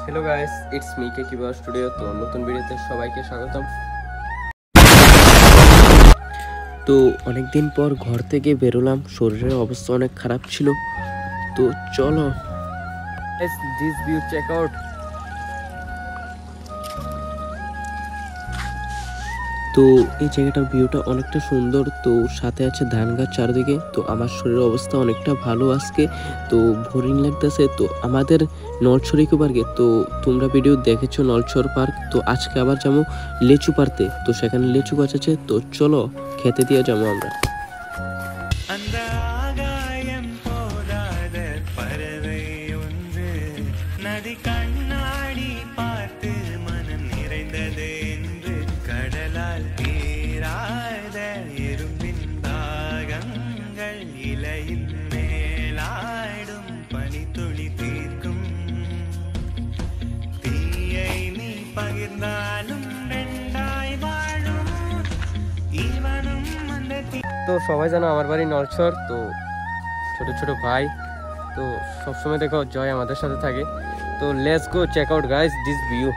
Hello guys, it's me কে কিবার studio. তো নতুন ভিডিওতে সবাইকে স্বাগতম। তো অনেকদিন পর ঘর থেকে বেরোলাম, শরীরের অবস্থা অনেক খারাপ ছিল। তো চলো দিস ভিউ চেক আউট। তো এই জায়গাটার ভিউটা অনেকটা সুন্দর। তো সাথে আছে ধান গাছ চারদিকে। তো আমার শরীরের অবস্থা অনেকটা ভালো আজকে, তো বোরিং লাগতেছে। তো আমাদের নলছর ইকো পার্কে, তো তোমরা ভিডিও দেখেছো নলছর পার্ক, তো আজকে আবার যাবো লেচু পারতে। তো সেখানে লেচু গাছ আছে, তো চলো খেতে দিয়ে যাবো আমরা। তো সবাই জানো আমার বাড়ি নলছর। তো ছোট ছোট ভাই, তো সবসময় দেখো জয় আমাদের সাথে থাকে। তো let's go check out guys this view.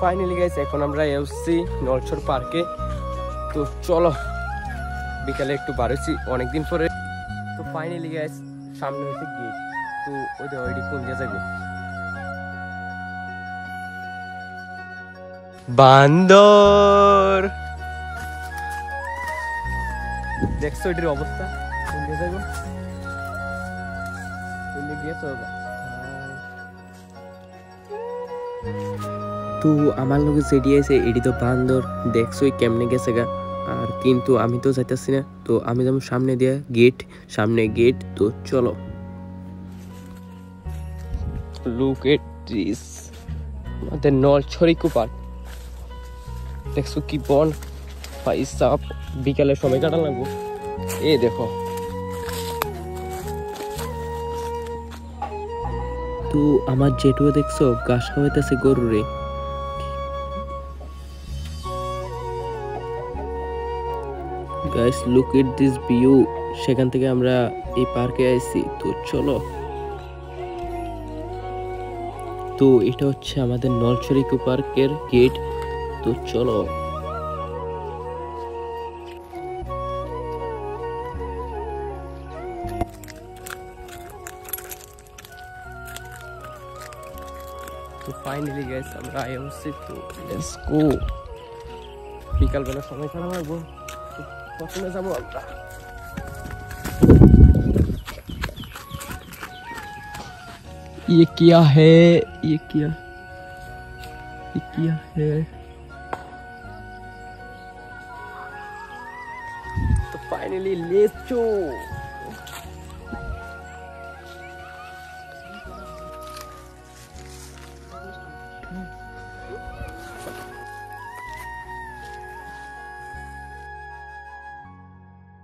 Finally guys এখন আমরা এসেছি নলছর পার্কে। তো চলো বিকালে একটু বাড়েছি অনেকদিন পরে। তো ফাইনালি গাইস সামনে হয়েছে গেট। তো ওই কোন দিয়ে যাবো? বান্দর দেখছো এটির অবস্থা? কোন দিয়ে যাবো? তো আমার লোকে যেটি আছে এটি তো বান্দর, দেখছোই কেমনে গেছে গা। আর কিন্তু আমি তো যাইতেছি না, তো আমি যেমন সামনে দিয়ে গেট, সামনে গেট। তো চলো লুক এট দিস, আমাদের নলছর ইকো পার্ক। দেখছো কি বন ভাই সাপ, বিকালে সময় কাটা লাগবো। এ দেখো, তো আমার জেঠুও দেখছো ঘাস খাওয়াইতেছে গরুরে। Guys look at this view. সেখান থেকে আমরা এই পার্কে আইছি। তো চলো, তো এটা হচ্ছে আমাদের নলছর ইকো পার্কের গেট। তো চলো তো ফাইনালি গাইস আমরা আইছি। তো লেটস গো, বিকালবেলা সময় খারাপ লাগবো। প্রথমে যাবো আমরা ये क्या है, ये क्या है? तो finally लेचो।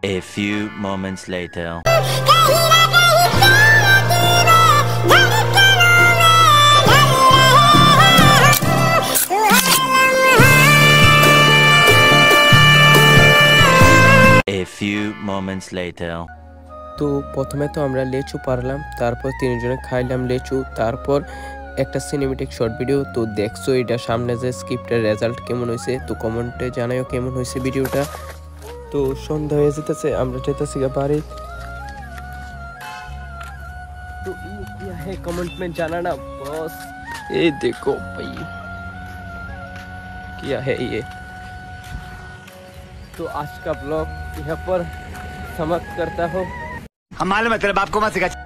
A few moments later. A few moments later. তো প্রথমে তো আমরা লেচু পারলাম, তারপর তিনজনে খাইলাম লেচু, তারপর একটা সিনেমেটিক শর্ট ভিডিও। তো দেখছো এটা সামনে যে স্ক্রিপ্টের রেজাল্ট কেমন হয়েছে, তো কমেন্টে জানাইও কেমন হয়েছে ভিডিওটা। তো সন্ধ্যা হয়ে যেতেছে, আমরা যেতেছি বাড়ি। तो ये क्या है कमेंट में जाना बॉस। ये देखो भाई क्या है ये। तो आज का ब्लॉग यहाँ पर समाप्त करता हूँ। हम मालूम है तेरे बाप को मत सिखा।